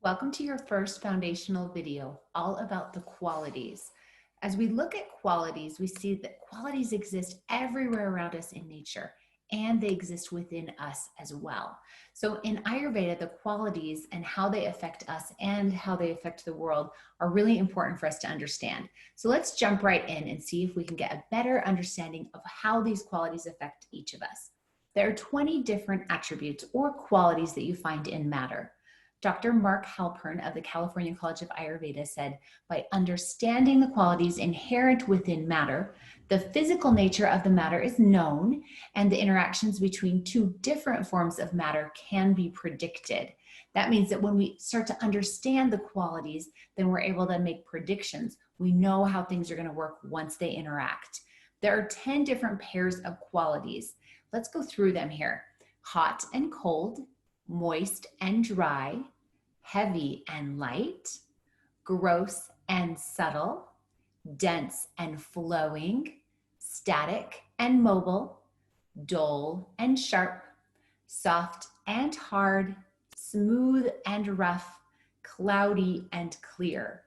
Welcome to your first foundational video, all about the qualities. As we look at qualities, we see that qualities exist everywhere around us in nature, and they exist within us as well. So in Ayurveda, the qualities and how they affect us and how they affect the world are really important for us to understand. So let's jump right in and see if we can get a better understanding of how these qualities affect each of us. There are 20 different attributes or qualities that you find in matter. Dr. Mark Halpern of the California College of Ayurveda said, by understanding the qualities inherent within matter, the physical nature of the matter is known, and the interactions between two different forms of matter can be predicted. That means that when we start to understand the qualities, then we're able to make predictions. We know how things are going to work once they interact. There are 10 different pairs of qualities. Let's go through them here. Hot and cold, moist and dry, heavy and light, gross and subtle, dense and flowing, static and mobile, dull and sharp, soft and hard, smooth and rough, cloudy and clear.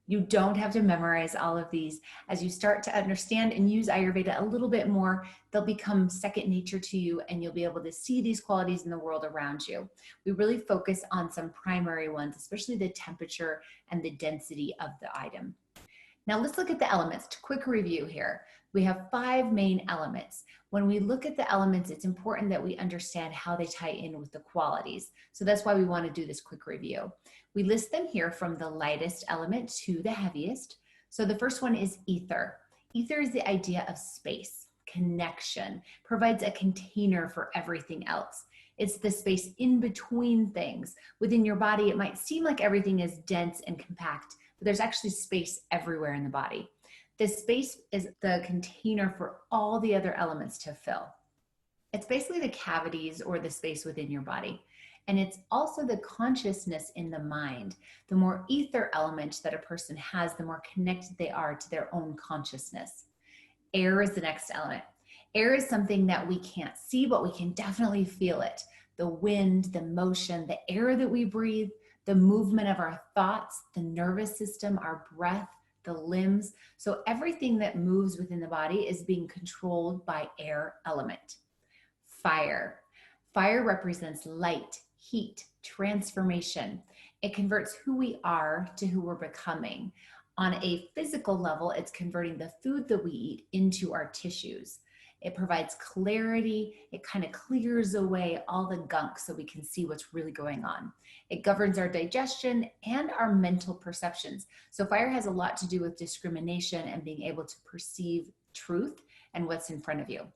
You don't have to memorize all of these. As you start to understand and use Ayurveda a little bit more, they'll become second nature to you and you'll be able to see these qualities in the world around you. We really focus on some primary ones, especially the temperature and the density of the item. Now let's look at the elements. Quick review here. We have 5 main elements. When we look at the elements, it's important that we understand how they tie in with the qualities. So that's why we want to do this quick review. We list them here from the lightest element to the heaviest. So the first one is ether. Ether is the idea of space, connection, provides a container for everything else. It's the space in between things. Within your body, it might seem like everything is dense and compact, but there's actually space everywhere in the body. This space is the container for all the other elements to fill. It's basically the cavities or the space within your body. And it's also the consciousness in the mind. The more ether element that a person has, the more connected they are to their own consciousness. Air is the next element. Air is something that we can't see, but we can definitely feel it. The wind, the motion, the air that we breathe, the movement of our thoughts, the nervous system, our breath, the limbs. So everything that moves within the body is being controlled by air element. Fire. Fire represents light, heat, transformation. It converts who we are to who we're becoming. On a physical level, it's converting the food that we eat into our tissues. It provides clarity. It kind of clears away all the gunk so we can see what's really going on. It governs our digestion and our mental perceptions. So fire has a lot to do with discrimination and being able to perceive truth and what's in front of you.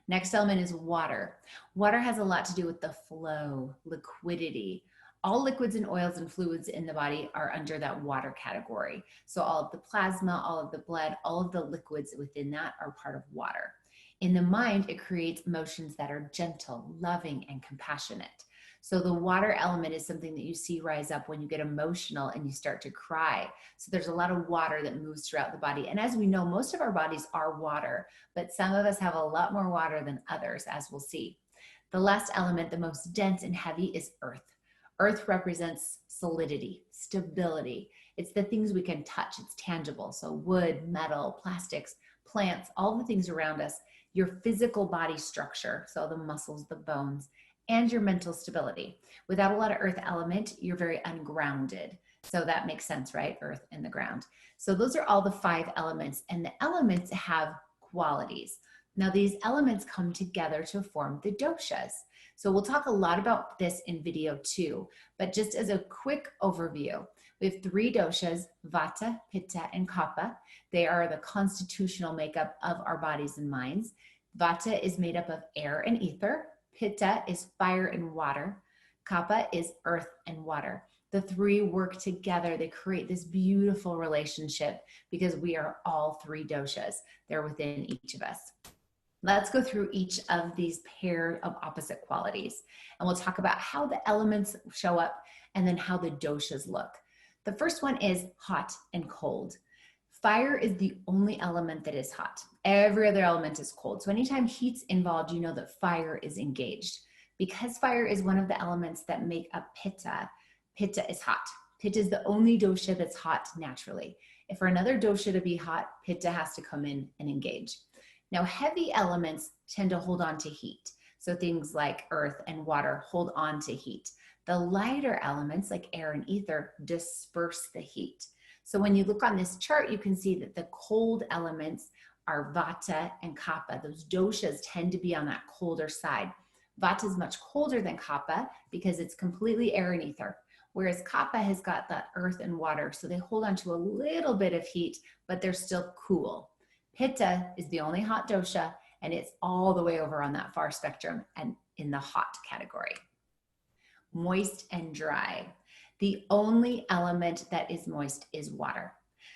Next element is water. Water has a lot to do with the flow, liquidity. All liquids and oils and fluids in the body are under that water category. So all of the plasma, all of the blood, all of the liquids within that are part of water. In the mind, it creates emotions that are gentle, loving, and compassionate. So the water element is something that you see rise up when you get emotional and you start to cry. So there's a lot of water that moves throughout the body. And as we know, most of our bodies are water, but some of us have a lot more water than others, as we'll see. The last element, the most dense and heavy, is earth. Earth represents solidity, stability. It's the things we can touch. It's tangible. So wood, metal, plastics, plants, all the things around us, your physical body structure, so the muscles, the bones, and your mental stability. Without a lot of earth element, you're very ungrounded. So that makes sense, right? Earth and the ground. So those are all the 5 elements, and the elements have qualities. Now these elements come together to form the doshas. So we'll talk a lot about this in video 2, but just as a quick overview, we have 3 doshas, vata, pitta, and kapha. They are the constitutional makeup of our bodies and minds. Vata is made up of air and ether. Pitta is fire and water. Kapha is earth and water. The 3 work together. They create this beautiful relationship because we are all 3 doshas. They're within each of us. Let's go through each of these pair of opposite qualities, and we'll talk about how the elements show up and then how the doshas look. The first one is hot and cold. Fire is the only element that is hot. Every other element is cold. So anytime heat's involved, you know that fire is engaged. Because fire is one of the elements that make up pitta, pitta is hot. Pitta is the only dosha that's hot naturally. If for another dosha to be hot, Pitta has to come in and engage. Now, heavy elements tend to hold on to heat. So things like earth and water hold on to heat. The lighter elements like air and ether disperse the heat. So when you look on this chart, you can see that the cold elements are vata and kapha. Those doshas tend to be on that colder side. Vata is much colder than kapha because it's completely air and ether, whereas kapha has got that earth and water, so they hold on to a little bit of heat, but they're still cool. Pitta is the only hot dosha, and it's all the way over on that far spectrum and in the hot category. Moist and dry. The only element that is moist is water.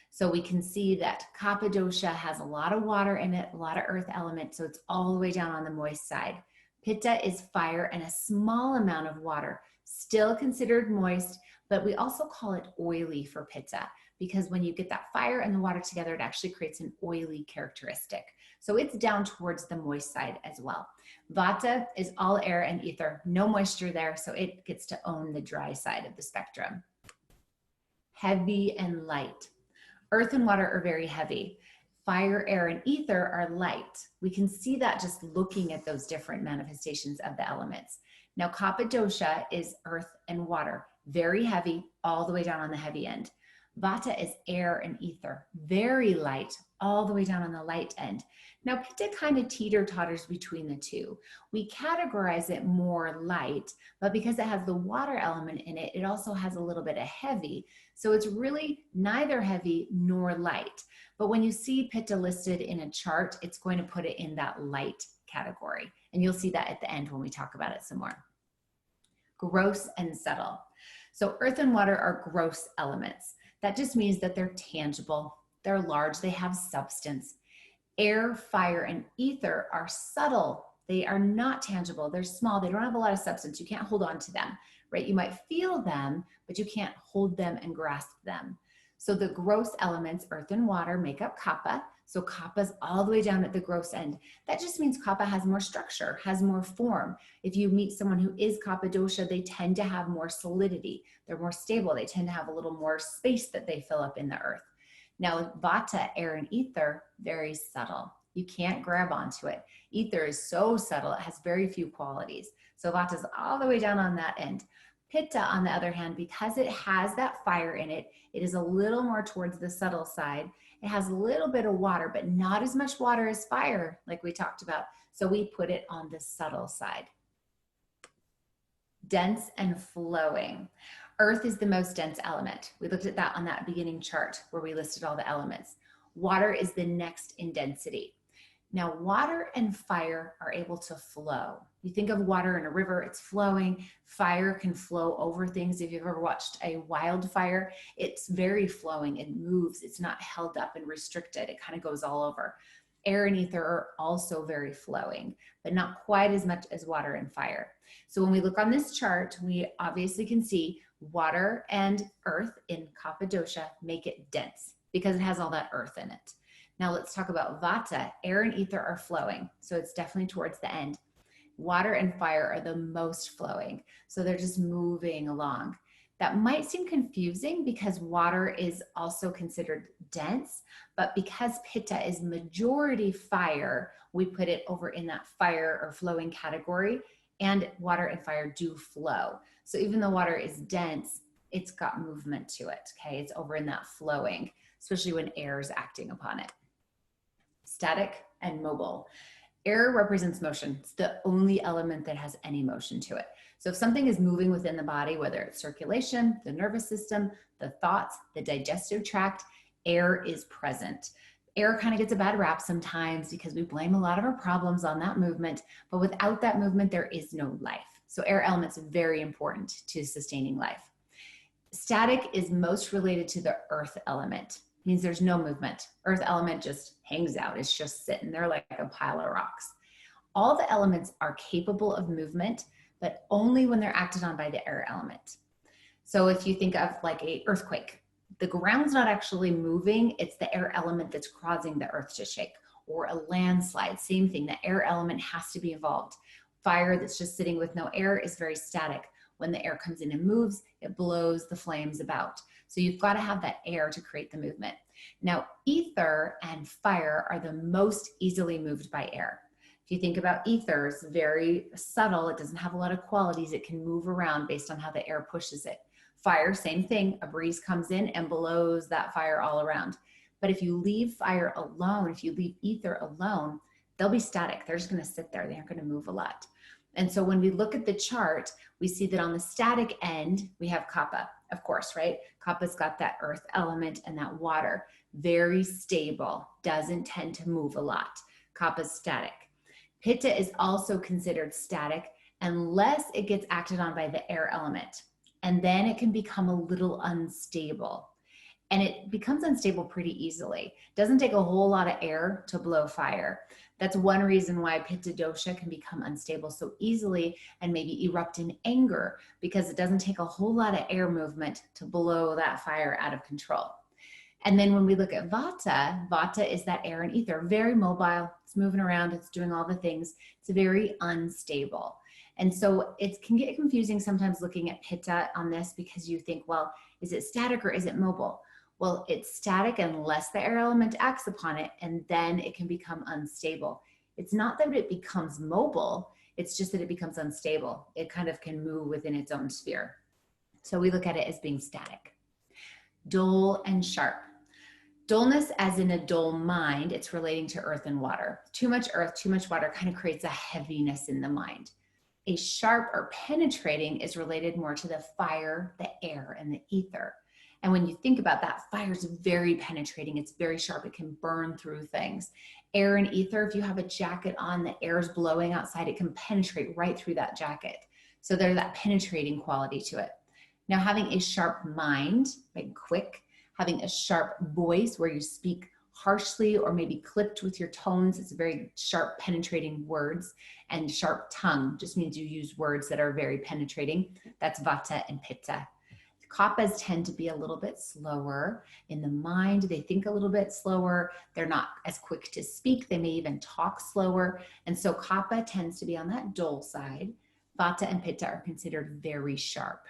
So we can see that kapha dosha has a lot of water in it, a lot of earth element, so it's all the way down on the moist side. Pitta is fire and a small amount of water, still considered moist, but we also call it oily for pitta because when you get that fire and the water together, it actually creates an oily characteristic. So it's down towards the moist side as well. Vata is all air and ether, no moisture there, so it gets to own the dry side of the spectrum. Heavy and light. Earth and water are very heavy. Fire, air, and ether are light. We can see that just looking at those different manifestations of the elements. Now, kapha dosha is earth and water, very heavy, all the way down on the heavy end. Vata is air and ether, very light, all the way down on the light end. Now, pitta kind of teeter-totters between the two. We categorize it more light, but because it has the water element in it, it also has a little bit of heavy. So it's really neither heavy nor light. But when you see pitta listed in a chart, it's going to put it in that light category. And you'll see that at the end when we talk about it some more. Gross and subtle. So earth and water are gross elements. That just means that they're tangible, they're large, they have substance. Air, fire, and ether are subtle. They are not tangible. They're small. They don't have a lot of substance. You can't hold on to them, right? You might feel them, but you can't hold them and grasp them. So the gross elements, earth and water, make up kapha. So kapha's all the way down at the gross end. That just means kapha has more structure, has more form. If you meet someone who is kapha dosha, they tend to have more solidity. They're more stable. They tend to have a little more space that they fill up in the earth. Now, vata, air, and ether, very subtle. You can't grab onto it. Ether is so subtle, it has very few qualities. So vata's all the way down on that end. Pitta, on the other hand, because it has that fire in it, it is a little more towards the subtle side. It has a little bit of water, but not as much water as fire, like we talked about. So we put it on the subtle side. Dense and flowing. Earth is the most dense element. We looked at that on that beginning chart where we listed all the elements. Water is the next in density. Now, water and fire are able to flow. You think of water in a river, it's flowing. Fire can flow over things. If you've ever watched a wildfire, it's very flowing. It moves. It's not held up and restricted. It kind of goes all over. Air and ether are also very flowing, but not quite as much as water and fire. So when we look on this chart, we obviously can see water and earth in kapha dosha make it dense because it has all that earth in it. Now let's talk about vata. Air and ether are flowing, so it's definitely towards the end. Water and fire are the most flowing, so they're just moving along. That might seem confusing because water is also considered dense, but because pitta is majority fire, we put it over in that fire or flowing category, and water and fire do flow. So even though water is dense, it's got movement to it, okay? It's over in that flowing, especially when air is acting upon it. Static and mobile. Air represents motion. It's the only element that has any motion to it. So if something is moving within the body, whether it's circulation, the nervous system, the thoughts, the digestive tract, air is present. Air kind of gets a bad rap sometimes because we blame a lot of our problems on that movement, but without that movement, there is no life. So air element's very important to sustaining life. Static is most related to the earth element. Means there's no movement. Earth element just hangs out. It's just sitting there like a pile of rocks. All the elements are capable of movement, but only when they're acted on by the air element. So if you think of like an earthquake, the ground's not actually moving. It's the air element that's causing the earth to shake. Or a landslide, same thing. The air element has to be involved. Fire that's just sitting with no air is very static. When the air comes in and moves, it blows the flames about. So you've got to have that air to create the movement. Now, ether and fire are the most easily moved by air. If you think about ether, it's very subtle. It doesn't have a lot of qualities. It can move around based on how the air pushes it. Fire, same thing. A breeze comes in and blows that fire all around. But if you leave fire alone, if you leave ether alone, they'll be static. They're just going to sit there. They aren't going to move a lot. And so when we look at the chart, we see that on the static end, we have Kapha, of course, right? Kapha's got that earth element and that water. Very stable, doesn't tend to move a lot. Kapha's static. Pitta is also considered static unless it gets acted on by the air element. And then it can become a little unstable. And it becomes unstable pretty easily. Doesn't take a whole lot of air to blow fire. That's one reason why Pitta dosha can become unstable so easily and maybe erupt in anger, because it doesn't take a whole lot of air movement to blow that fire out of control. And then when we look at Vata, Vata is that air and ether, very mobile. It's moving around. It's doing all the things. It's very unstable. And so it can get confusing sometimes looking at Pitta on this, because you think, well, is it static or is it mobile? Well, it's static unless the air element acts upon it, and then it can become unstable. It's not that it becomes mobile. It's just that it becomes unstable. It kind of can move within its own sphere. So we look at it as being static. Dull and sharp. Dullness as in a dull mind, it's relating to earth and water. Too much earth, too much water kind of creates a heaviness in the mind. A sharp or penetrating is related more to the fire, the air, and the ether. And when you think about that, fire is very penetrating. It's very sharp. It can burn through things. Air and ether, if you have a jacket on, the air is blowing outside, it can penetrate right through that jacket. So there's that penetrating quality to it. Now, having a sharp mind, like quick, having a sharp voice where you speak harshly or maybe clipped with your tones, it's very sharp, penetrating words. And sharp tongue just means you use words that are very penetrating. That's Vata and Pitta. Kaphas tend to be a little bit slower in the mind. They think a little bit slower. They're not as quick to speak. They may even talk slower. And so Kapha tends to be on that dull side. Vata and Pitta are considered very sharp.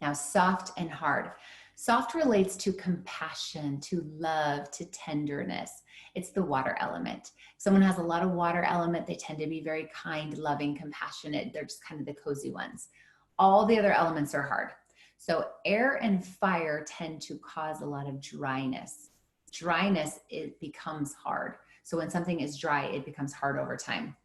Now, soft and hard. Soft relates to compassion, to love, to tenderness. It's the water element. If someone has a lot of water element, they tend to be very kind, loving, compassionate. They're just kind of the cozy ones. All the other elements are hard. So air and fire tend to cause a lot of dryness. Dryness, it becomes hard. So when something is dry, it becomes hard over time.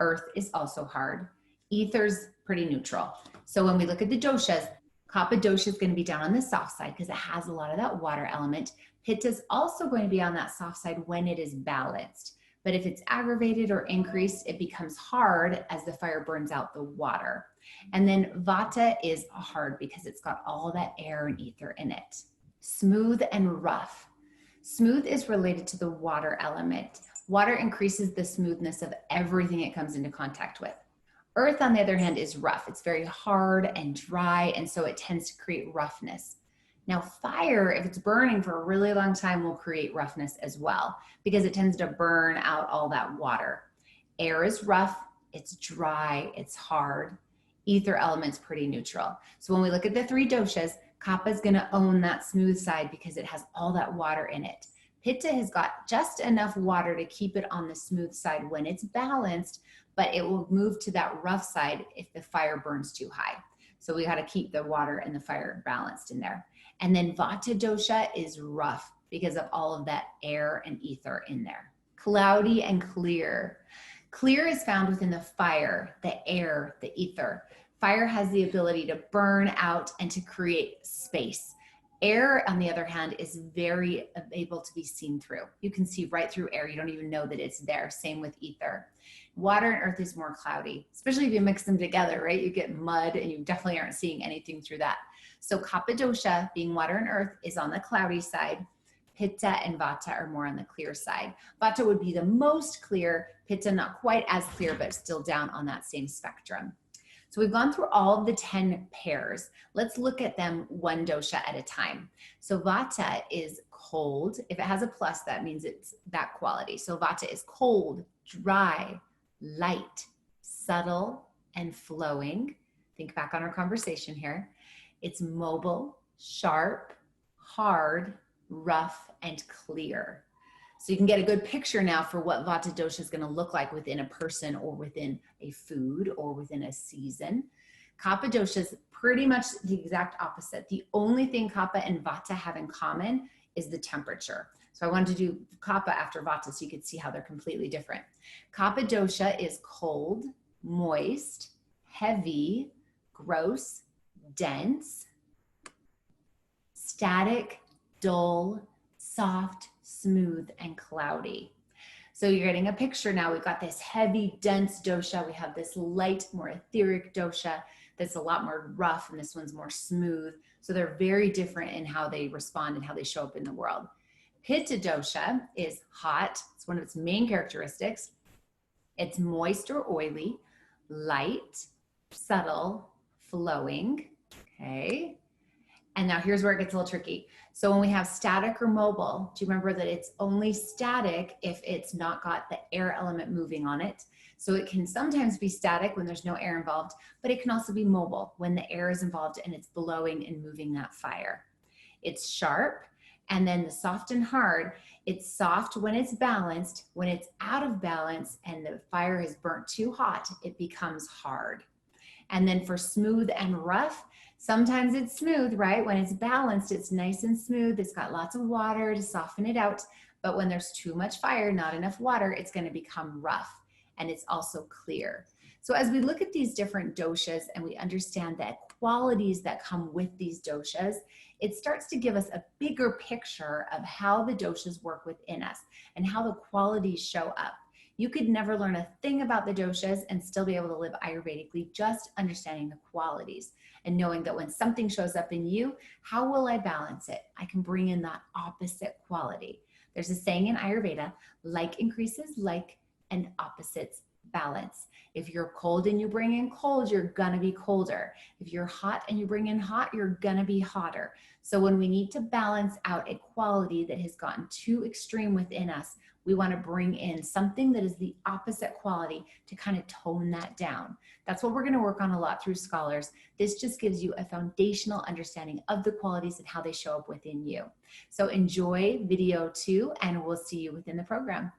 Earth is also hard. Ether's pretty neutral. So when we look at the doshas, Kapha dosha is going to be down on the soft side because it has a lot of that water element. Pitta is also going to be on that soft side when it is balanced. But if it's aggravated or increased, it becomes hard as the fire burns out the water. And then Vata is hard because it's got all that air and ether in it. Smooth and rough. Smooth is related to the water element. Water increases the smoothness of everything it comes into contact with. Earth, on the other hand, is rough. It's very hard and dry, and so it tends to create roughness. Now, fire, if it's burning for a really long time, will create roughness as well because it tends to burn out all that water. Air is rough, it's dry, it's hard. Ether element's pretty neutral. So when we look at the three doshas, Kapha is going to own that smooth side because it has all that water in it. Pitta has got just enough water to keep it on the smooth side when it's balanced, but it will move to that rough side if the fire burns too high. So we got to keep the water and the fire balanced in there. And then Vata dosha is rough because of all of that air and ether in there. Cloudy and clear. Clear is found within the fire, the air, the ether. Fire has the ability to burn out and to create space. Air, on the other hand, is very able to be seen through. You can see right through air. You don't even know that it's there. Same with ether. Water and earth is more cloudy, especially if you mix them together, right? You get mud and you definitely aren't seeing anything through that. So Kapha dosha, being water and earth, is on the cloudy side. Pitta and Vata are more on the clear side. Vata would be the most clear. Pitta not quite as clear, but still down on that same spectrum. So we've gone through all of the 10 pairs. Let's look at them one dosha at a time. So Vata is cold. If it has a plus, that means it's that quality. So Vata is cold, dry, light, subtle, and flowing. think back on our conversation here. It's mobile, sharp, hard, rough, and clear. So you can get a good picture now for what Vata dosha is going to look like within a person or within a food or within a season. Kapha dosha is pretty much the exact opposite. The only thing Kapha and Vata have in common is the temperature. So I wanted to do Kapha after Vata so you could see how they're completely different. Kapha dosha is cold, moist, heavy, gross, dense, static, dull, soft, smooth, and cloudy. So you're getting a picture now. We've got this heavy, dense dosha. We have this light, more etheric dosha that's a lot more rough, and this one's more smooth. So they're very different in how they respond and how they show up in the world. Pitta dosha is hot. It's one of its main characteristics. It's moist or oily, light, subtle, flowing, okay? And now here's where it gets a little tricky. So when we have static or mobile, do you remember that it's only static if it's not got the air element moving on it? So it can sometimes be static when there's no air involved, but it can also be mobile when the air is involved and it's blowing and moving that fire. It's sharp. And then the soft and hard, it's soft when it's balanced. When it's out of balance and the fire has burnt too hot, it becomes hard. And then for smooth and rough, sometimes it's smooth, right? When it's balanced, it's nice and smooth. It's got lots of water to soften it out. But when there's too much fire, not enough water, it's going to become rough. And it's also clear. So as we look at these different doshas and we understand the qualities that come with these doshas, it starts to give us a bigger picture of how the doshas work within us and how the qualities show up. You could never learn a thing about the doshas and still be able to live Ayurvedically, just understanding the qualities and knowing that when something shows up in you, how will I balance it? I can bring in that opposite quality. There's a saying in Ayurveda, like increases like, and opposites balance. If you're cold and you bring in cold, you're gonna be colder. If you're hot and you bring in hot, you're gonna be hotter. So when we need to balance out a quality that has gotten too extreme within us, we want to bring in something that is the opposite quality to kind of tone that down. That's what we're going to work on a lot through Scholars. This just gives you a foundational understanding of the qualities and how they show up within you. So enjoy video 2, and we'll see you within the program.